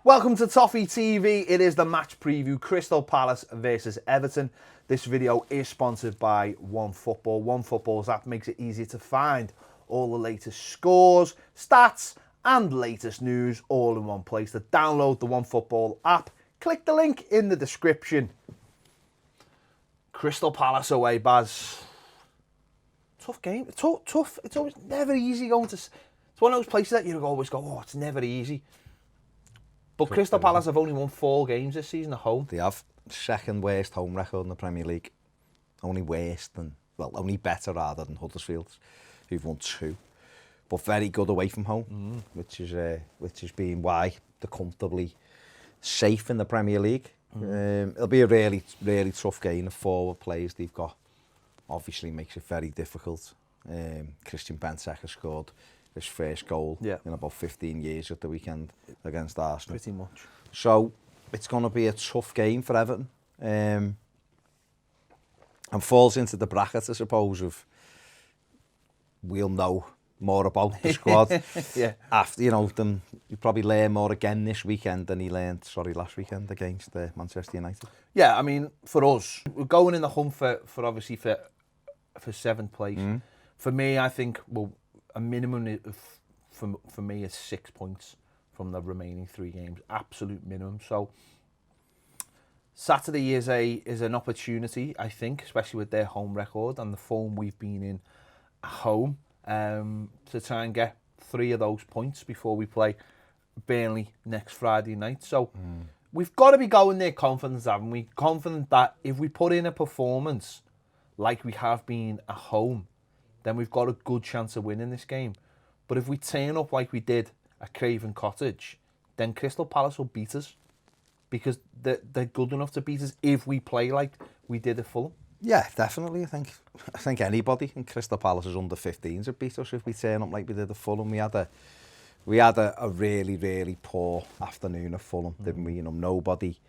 Welcome to Toffee TV. It is the match preview, Crystal Palace versus Everton. This video is sponsored by OneFootball. OneFootball's app makes it easier to find all the latest scores, stats, and latest news all in one place. To download the OneFootball app, click the link in the description. Crystal Palace away, Baz. Tough game. Tough. It's always never easy going to... It's one of those places that you always go, oh, it's never easy. But Crystal Palace have only won 4 games this season at home. They have second worst home record in the Premier League. Only better rather than Huddersfield, who've won 2. But very good away from home, which has been why they're comfortably safe in the Premier League. It'll be a really, really tough game. The forward players they've got obviously makes it very difficult. Christian Benteke scored his first goal in about 15 years at the weekend against Arsenal. Pretty much. So it's going to be a tough game for Everton. And falls into the bracket, I suppose, of we'll know more about the squad. After, then you probably learn more again this weekend than he learned, last weekend against Manchester United. Yeah, I mean, for us, we're going in the hunt for 7th place. For me, I think, a minimum for me is 6 points from the remaining 3 games, absolute minimum. So Saturday is an opportunity, I think, especially with their home record and the form we've been in at home, to try and get 3 of those points before we play Burnley next Friday night. So we've got to be going there confident, haven't we? Confident that if we put in a performance like we have been at home, then we've got a good chance of winning this game. But if we turn up like we did at Craven Cottage, then Crystal Palace will beat us, because they're good enough to beat us if we play like we did at Fulham. Yeah, definitely. I think anybody in Crystal Palace's under 15s would beat us if we turn up like we did at Fulham. We had a really, really poor afternoon at Fulham, didn't we? Nobody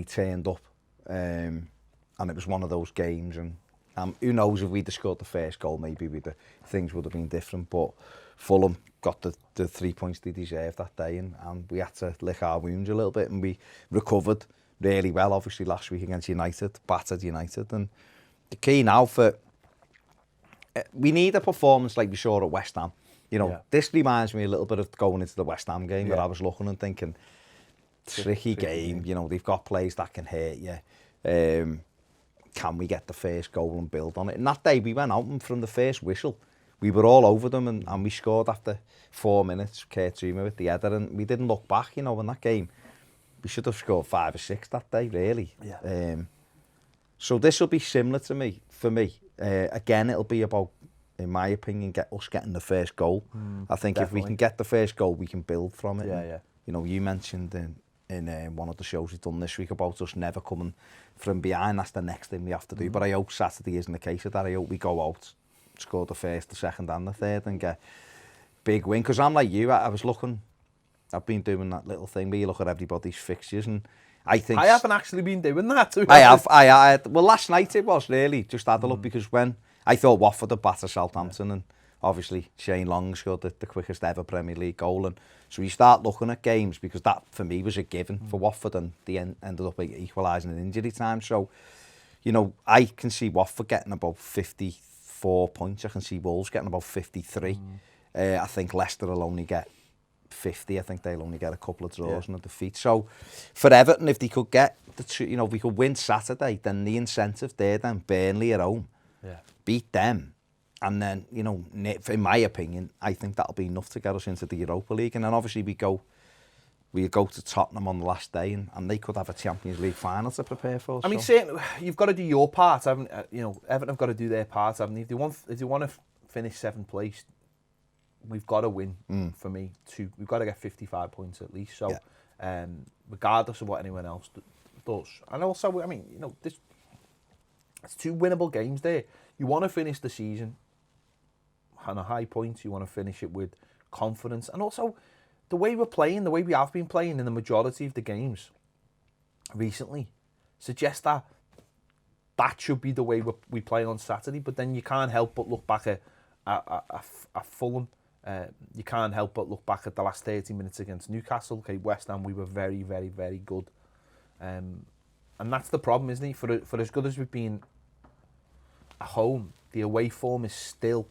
turned up, and it was one of those games. And who knows, if we'd have scored the first goal, maybe things would have been different. But Fulham got the 3 points they deserved that day, and we had to lick our wounds a little bit, and we recovered really well, obviously, last week against United, battered United. And the key now we need a performance like we saw at West Ham. This reminds me a little bit of going into the West Ham game, where I was looking and thinking, tricky game, they've got players that can hurt you. Can we get the first goal and build on it? And that day we went out, and from the first whistle, we were all over them, and we scored after 4 minutes, Kurt Zouma with the header, and we didn't look back, in that game. We should have scored 5 or 6 that day, really. Yeah. So this will be similar for me. Again, it'll be about, in my opinion, us getting the first goal. I think definitely. If we can get the first goal, we can build from it. Yeah. You mentioned in one of the shows we've done this week about us never coming from behind. That's the next thing we have to do. But I hope Saturday isn't the case of that. I hope we go out, score the first, the second and the third, and get big win. Because I'm like you, I was looking, I've been doing that little thing where you look at everybody's fixtures, and I think... I haven't actually been doing that. I have. Well, last night it was really, just had a look, because when I thought Watford had battered Southampton, and obviously Shane Long scored the quickest ever Premier League goal, and so you start looking at games, because that for me was a given for Watford, and they ended up equalising in injury time. So, I can see Watford getting about 54 points. I can see Wolves getting about 53. I think Leicester will only get 50. I think they'll only get a couple of draws and a defeat. So for Everton, if they could get if we could win Saturday, then the incentive there, then Burnley at home, beat them. And then, in my opinion, I think that'll be enough to get us into the Europa League. And then obviously we go to Tottenham on the last day, and they could have a Champions League final to prepare for. I mean, you've got to do your part, haven't you? Everton have got to do their part, haven't they? If they want to finish 7th place, we've got to win. For me, we've got to get 55 points at least. So, regardless of what anyone else does, and also, I mean, it's 2 winnable games there. You want to finish the season on a high point. You want to finish it with confidence, and also the way we're playing, the way we have been playing in the majority of the games recently, suggests that should be the way we play on Saturday. But then you can't help but look back at Fulham You can't help but look back at the last 30 minutes against Newcastle. Okay, West Ham, we were very, very, very good. And that's the problem, isn't it? For as good as we've been at home, the away form is still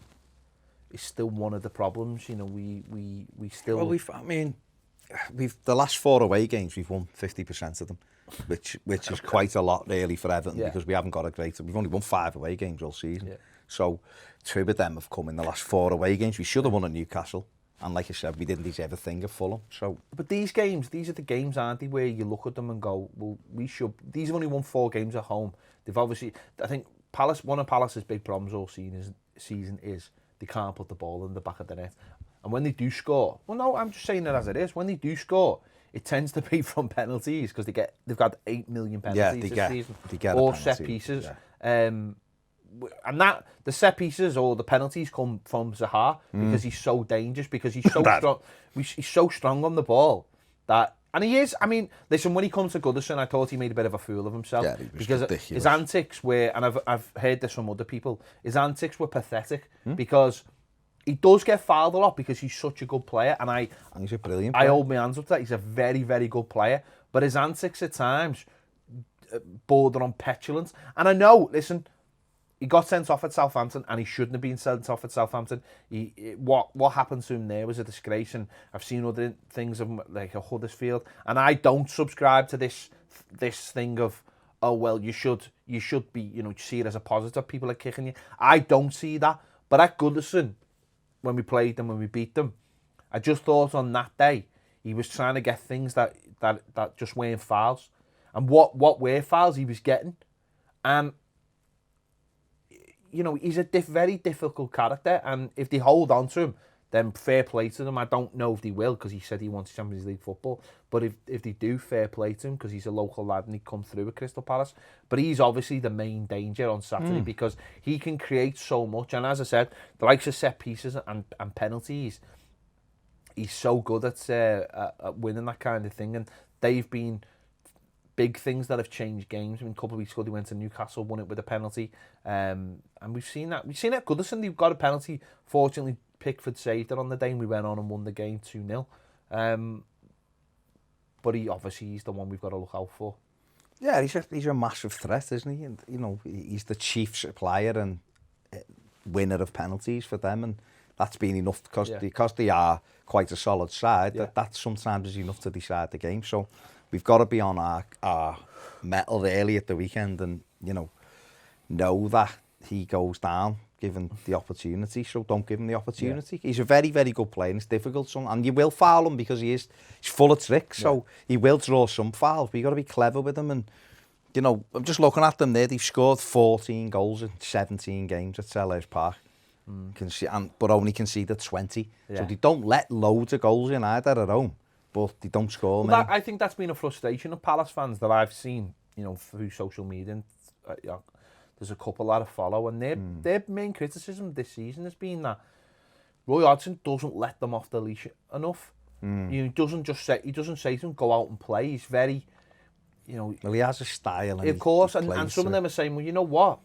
one of the problems. You know, we still. Well, we've the last 4 away games we've won 50% of them, which is quite a lot really for Everton because we haven't got a great. We've only won 5 away games all season, so 2 of them have come in the last 4 away games. We should have won at Newcastle, and like I said, we didn't deserve a thing at Fulham. So, but these are the games, aren't they, where you look at them and go, well, we should. These have only won 4 games at home. They've obviously, I think one of Palace's big problems all season is they can't put the ball in the back of the net. And when they do score, well, no, I'm just saying it as it is. When they do score, it tends to be from penalties because they've got 8 million penalties this season, or set pieces. Yeah. And that the set pieces or the penalties come from Zaha because he's so dangerous, because he's so strong. He's so strong on the ball that, and he is. I mean, listen, when he comes to Goodison, I thought he made a bit of a fool of himself because ridiculous. His antics were, and I've heard this from other people, his antics were pathetic because he does get fouled a lot because he's such a good player, and he's a brilliant player. I hold my hands up to that. He's a very, very good player, but his antics at times border on petulance. And I know, listen, he got sent off at Southampton, and he shouldn't have been sent off at Southampton. What happened to him there was a disgrace, and I've seen other things of him, like a Huddersfield, and I don't subscribe to this thing of, oh well, you should be, you know, see it as a positive. People are kicking you. I don't see that, but at Goodison, when we played them, when we beat them, I just thought on that day he was trying to get things that just weren't fouls, and what were fouls he was getting, and you know, he's a very difficult character, and if they hold on to him, then fair play to them. I don't know if they will, because he said he wants Champions League football, but if they do, fair play to him, because he's a local lad and he come through at Crystal Palace. But he's obviously the main danger on Saturday because he can create so much, and as I said, the likes of set pieces and penalties, he's so good at winning that kind of thing, and they've been big things that have changed games. I mean, a couple of weeks ago they went to Newcastle, won it with a penalty, and we've seen that. We've seen it at Goodison. They've got a penalty. Fortunately, Pickford saved it on the day, and we went on and won the game 2-0. But he's the one we've got to look out for. Yeah, he's a massive threat, isn't he? And you know, he's the chief supplier and winner of penalties for them, and that's been enough because they are quite a solid side. That sometimes is enough to decide the game. So we've got to be on our mettle early at the weekend, and you know that he goes down given the opportunity. So don't give him the opportunity. Yeah. He's a very, very good player, and it's difficult. And you will foul him because he's full of tricks. So he will draw some fouls, but you got to be clever with him. And you know, I'm just looking at them there. They've scored 14 goals in 17 games at Selhurst Park. But only conceded 20. Yeah. So they don't let loads of goals in either at home, but they don't score many. I think that's been a frustration of Palace fans that I've seen, you know, through social media. There's a couple that I follow, and their main criticism this season has been that Roy Hodgson doesn't let them off the leash enough. He doesn't say to them, go out and play. He's very, you know. Well, he has a style, and of course, and some of them are saying, well, you know what?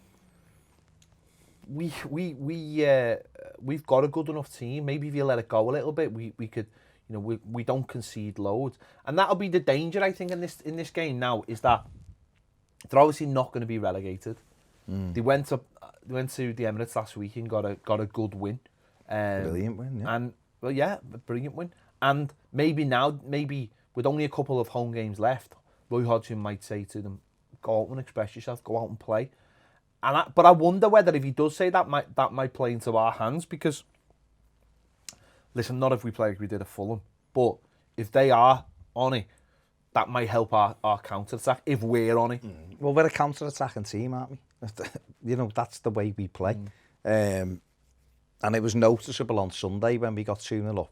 We've got a good enough team. Maybe if you let it go a little bit, we could, you know, we don't concede loads, and that'll be the danger, I think, in this game now, is that they're obviously not going to be relegated. They went to the Emirates last week and got a good win. Brilliant win, yeah. And a brilliant win. And maybe with only a couple of home games left, Roy Hodgson might say to them, "Go out and express yourself. Go out and play." But I wonder whether if he does say that might play into our hands, because listen, not if we play like we did at Fulham, but if they are on it, that might help our counter-attack if we're on it. Well, we're a counter-attacking team, aren't we? You know, that's the way we play. And it was noticeable on Sunday when we got 2-0 up.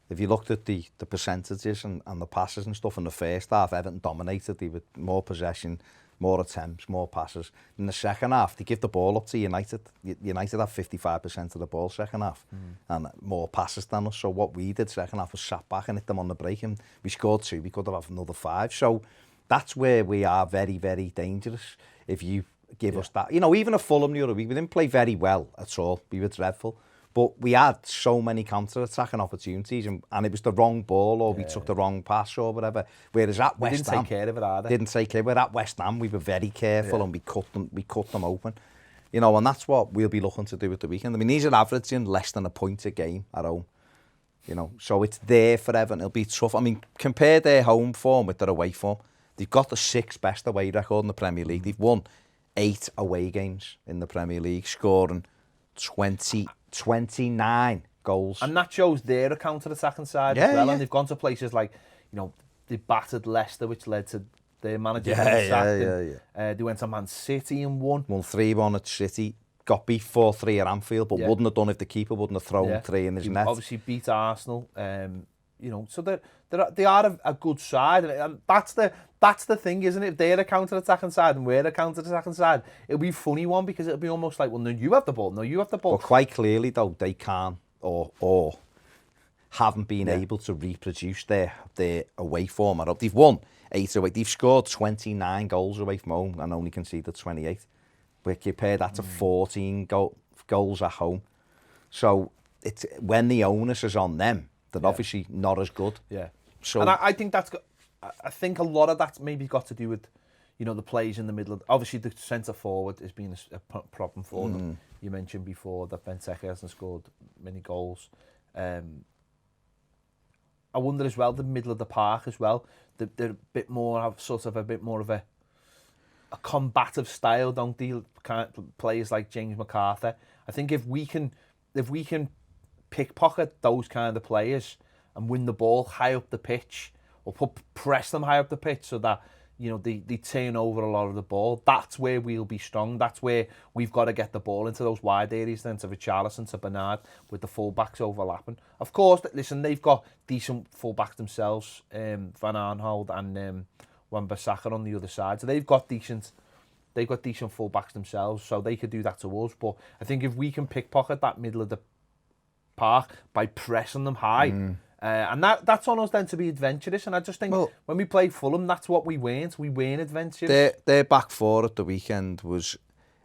If you looked at the percentages and the passes and stuff in the first half, Everton dominated. They with more possession, more attempts, more passes. In the second half, they give the ball up to United. United have 55% of the ball second half and more passes than us. So what we did second half was sat back and hit them on the break, and we scored 2. We could have another 5. So that's where we are very, very dangerous. If you give us that, you know, even a Fulham the other week, we didn't play very well at all. We were dreadful. But we had so many counter-attacking opportunities, and it was the wrong ball, or we took the wrong pass, or whatever. Whereas at West Ham, didn't take care of it either. Didn't take care. Where at West Ham, we were very careful, and we cut them open. You know, and that's what we'll be looking to do at the weekend. I mean, these are averaging less than a point a game at home. You know, so it's there for Everton. It'll be tough. I mean, compare their home form with their away form. They've got the 6th best away record in the Premier League. They've won 8 away games in the Premier League, scoring 29 goals. And that shows their counter-attacking side as well. And they've gone to places like, you know, they battered Leicester, which led to their manager being sacked. They went to Man City and won. Won 3-1 at City. Got beat 4-3 at Anfield, but wouldn't have done if the keeper wouldn't have thrown 3 in his net. Obviously beat Arsenal. You know, so they are a good side, and that's the thing, isn't it? If they're a counter-attacking side and we're a counter-attacking side, it'll be a funny one, because it'll be almost like, well, no, you have the ball, no, you have the ball. But quite clearly, though, they can't or haven't been able to reproduce their away form. They've won 8 away. They've scored 29 goals away from home and only conceded 28. We compare that to 14 goals at home. So it's when the onus is on them, they're obviously not as good. Yeah. So, and I think I think a lot of that's maybe got to do with, you know, the plays in the middle. Obviously, the centre forward has been a problem for them. You mentioned before that Benteke hasn't scored many goals. I wonder as well, the middle of the park as well. They're a bit more of a combative style, don't they? Players like James McArthur. I think if we can pickpocket those kind of players and win the ball high up the pitch, or press them high up the pitch, so that, you know, they turn over a lot of the ball, that's where we'll be strong. That's where we've got to get the ball into those wide areas, then to Richarlison, to Bernard, with the full-backs overlapping. Of course, listen, they've got decent full-backs themselves, Van Aanholt and Wan-Bissaka on the other side, so they've got decent full-backs themselves, so they could do that to us. But I think if we can pickpocket that middle of the park by pressing them high, and that's on us then to be adventurous. And I just think when we play Fulham, that's what we weren't. We weren't adventurous. Their back four at the weekend was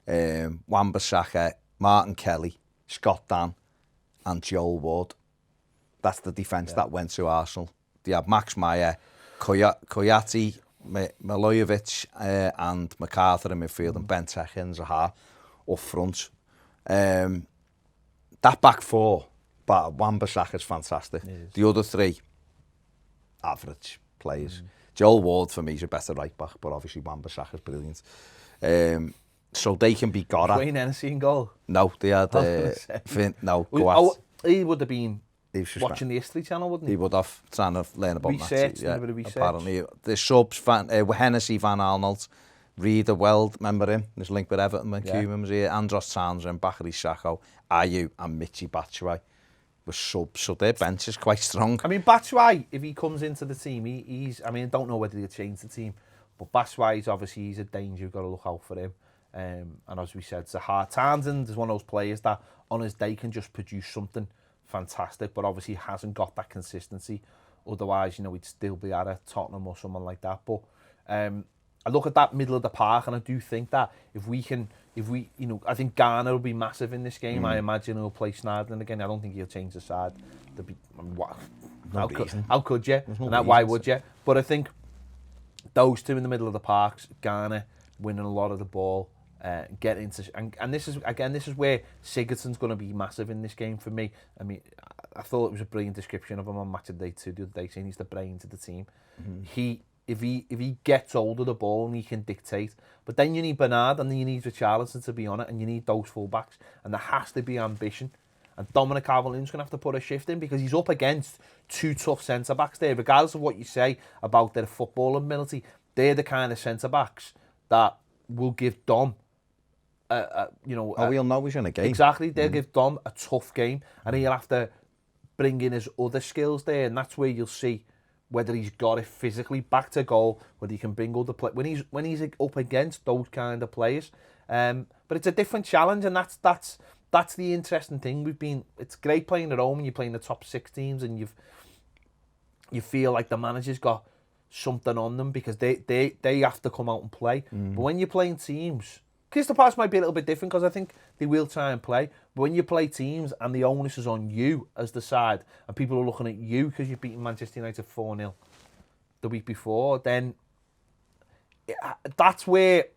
Wan-Bissaka, Martin Kelly, Scott Dan and Joel Ward. That's the defence that went to Arsenal. They had Max Meyer, Koyati, Milojevic and McArthur in midfield, and Benteke and Zaha up front. That back four, but Wan-Bissaka's fantastic. The other 3, average players. Joel Ward for me is a better right back, but obviously Wan-Bissaka's brilliant. So they can be got at. Wayne Hennessy in goal? No, they had he would have been watching the History Channel, wouldn't he? He would have, trying to learn about research, that. a bit of research. Apparently, the subs, Hennessy, Van Aanholt, Reader Weld, remember him? There's a link with Everton when McGibbon was here. Andros Townsend, Bakary Sakho, Ayew and Michy Batshuayi were subs, so their bench is quite strong. I mean, Batshuayi, if he comes into the team, he's. I mean, I don't know whether he'll change the team, but Batshuayi's obviously, he's a danger. You've got to look out for him. And as we said, Zaha, Townsend is one of those players that on his day can just produce something fantastic, but obviously hasn't got that consistency. Otherwise, you know, he'd still be at a Tottenham or someone like that. But I look at that middle of the park, and I do think that if we, you know, I think Garner will be massive in this game. I imagine he'll play Snydland again. I don't think he'll change the side. How could you? Why would you? But I think those two in the middle of the park, Garner winning a lot of the ball, get into, and this is where Sigurdsson's going to be massive in this game for me. I mean, I thought it was a brilliant description of him on Match of Day 2 the other day, saying he's the brains of the team. If he gets hold of the ball and he can dictate, but then you need Bernard and then you need Richarlison to be on it, and you need those fullbacks, and there has to be ambition. And Dominic Calvert-Lewin's going to have to put a shift in, because he's up against 2 tough centre-backs there. Regardless of what you say about their football ability, they're the kind of centre-backs that will give Dom, we'll know he's in a game. Exactly, they'll give Dom a tough game, and he'll have to bring in his other skills there, and that's where you'll see whether he's got it physically back to goal, whether he can bring other play when he's up against those kind of players. But it's a different challenge, and that's the interesting thing. It's great playing at home and you're playing the top 6 teams, and you feel like the manager's got something on them because they have to come out and play. But when you're playing teams Crystal Palace might be a little bit different because I think they will try and play. But when you play teams and the onus is on you as the side and people are looking at you because you've beaten Manchester United 4-0 the week before, then that's what,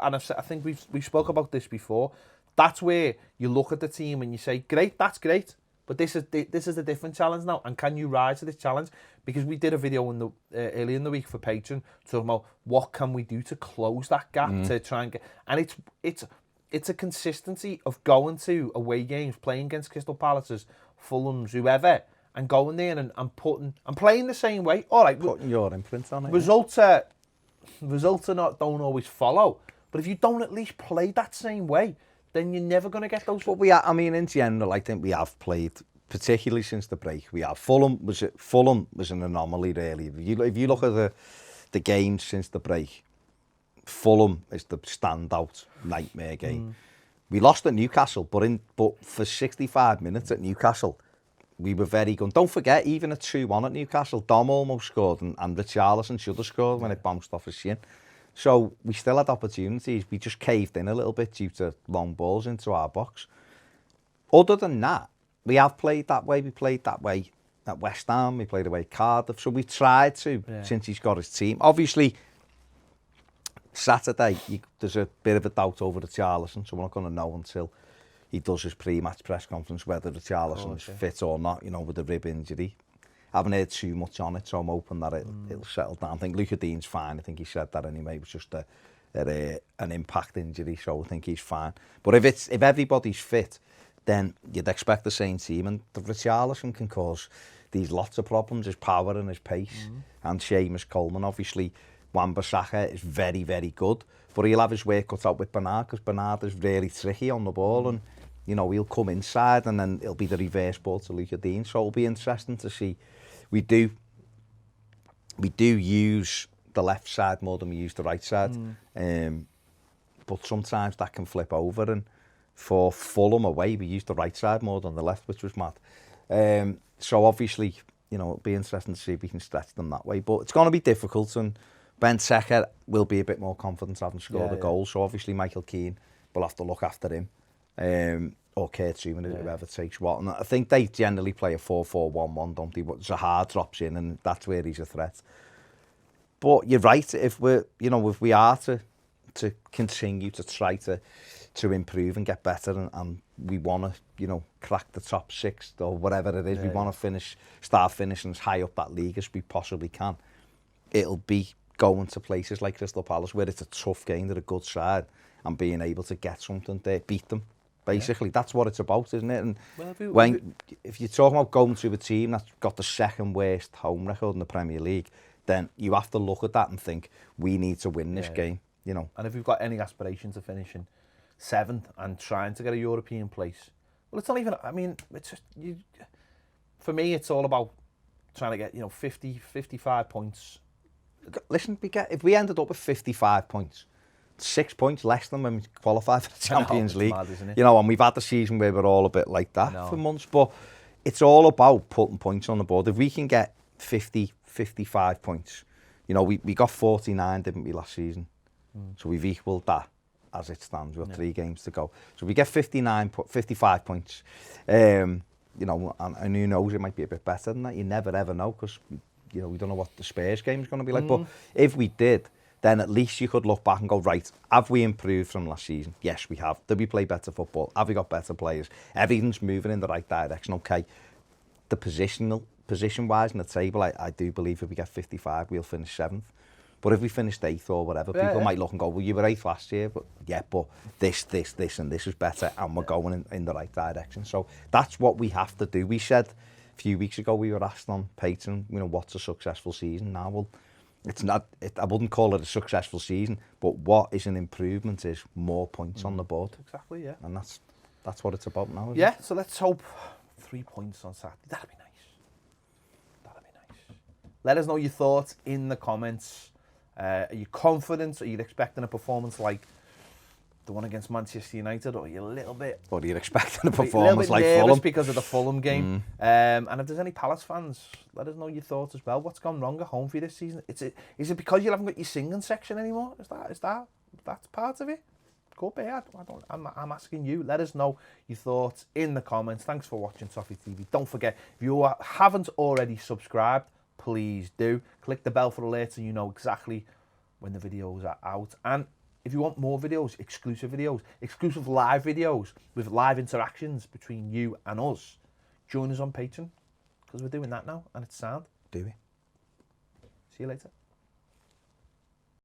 and I think we've spoke about this before, that's where you look at the team and you say, great, that's great. But this is a different challenge now, and can you rise to this challenge? Because we did a video in the early in the week for Patreon talking about what can we do to close that gap to try and get. And it's a consistency of going to away games, playing against Crystal Palaces, Fulham's, whoever, and going there and playing the same way. All right, putting your imprint on it. Results don't always follow, but if you don't at least play that same way, then you're never going to get those. But I mean, in general, I think we have played, particularly since the break. We have Fulham was an anomaly, really. If you look at the games since the break, Fulham is the standout nightmare game. We lost at Newcastle, but for 65 minutes at Newcastle, we were very good. Don't forget, even at 2-1 at Newcastle, Dom almost scored, and Richarlison should have scored when it bounced off his shin. So we still had opportunities. We just caved in a little bit due to long balls into our box. Other than that, we have played that way. We played that way at West Ham. We played away at Cardiff. So we tried to, since he's got his team. Obviously, Saturday, there's a bit of a doubt over Richarlison, so we're not going to know until he does his pre-match press conference whether Richarlison is fit or not, with the rib injury. I haven't heard too much on it, so I'm hoping that it'll settle down. I think Luca Dean's fine. I think he said that anyway. It was just an impact injury, so I think he's fine. But if everybody's fit, then you'd expect the same team. And the Richarlison can cause these lots of problems, his power and his pace. And Seamus Coleman, obviously, Wan-Bissaka is very, very good. But he'll have his work cut out with Bernard, because Bernard is really tricky on the ball. And, he'll come inside and then it'll be the reverse ball to Luca Dean. So it'll be interesting to see. We do use the left side more than we use the right side, but sometimes that can flip over. And for Fulham away, we used the right side more than the left, which was mad. So obviously, it'll be interesting to see if we can stretch them that way. But it's going to be difficult, and Ben Secker will be a bit more confident having scored a goal. So obviously, Michael Keane will have to look after him. Or Kurt Zuman, whoever takes what. And I think they generally play a 4-4-1-1, don't they? But Zaha drops in, and that's where he's a threat. But you're right. If we are to continue to try to improve and get better, and we want to, crack the top 6 or whatever it is, we want to start finishing as high up that league as we possibly can. It'll be going to places like Crystal Palace where it's a tough game, they're a good side, and being able to get something there, beat them. Basically, that's what it's about, isn't it? And if you're talking about going to a team that's got the second worst home record in the Premier League, then you have to look at that and think, we need to win this game, And if we've got any aspiration to finishing 7th and trying to get a European place, well, it's not even, it's just, for me, it's all about trying to get, 50, 55 points. Listen, if we ended up with 55 points, 6 points less than when we qualified for the Champions League. Mad, isn't it? And we've had the season where we're all a bit like that for months. But it's all about putting points on the board. If we can get 50, 55 points, we got 49, didn't we, last season? So we've equalled that as it stands. We've got 3 games to go. So we get 55 points. And who knows, it might be a bit better than that. You never ever know, because we don't know what the Spurs game is going to be like. But if we did, then at least you could look back and go, right, have we improved from last season? Yes, we have. Did we play better football? Have we got better players? Everything's moving in the right direction. Okay, the position-wise in the table, I do believe if we get 55, we'll finish 7th. But if we finished 8th or whatever, people might look and go, well, you were 8th last year, but this and this is better, and we're going in the right direction. So that's what we have to do. We said a few weeks ago, we were asked on Patreon, what's a successful season? Now, well, it's not. I wouldn't call it a successful season, but what is an improvement is more points on the board. Exactly, yeah. And that's what it's about now. Yeah. So let's hope 3 points on Saturday. That'd be nice. Let us know your thoughts in the comments. Are you confident? Are you expecting a performance like the one against Manchester United, or are you a little bit? Or are you expecting a performance like Fulham? Because of the Fulham game. And if there's any Palace fans, let us know your thoughts as well. What's gone wrong at home for you this season? Is it because you haven't got your singing section anymore? Is that part of it? Could be. I'm asking you. Let us know your thoughts in the comments. Thanks for watching Toffee TV. Don't forget, if you haven't already subscribed, please do. Click the bell for alerts so you know exactly when the videos are out. And if you want more videos, exclusive live videos with live interactions between you and us, join us on Patreon, because we're doing that now and it's sound. Do we? See you later.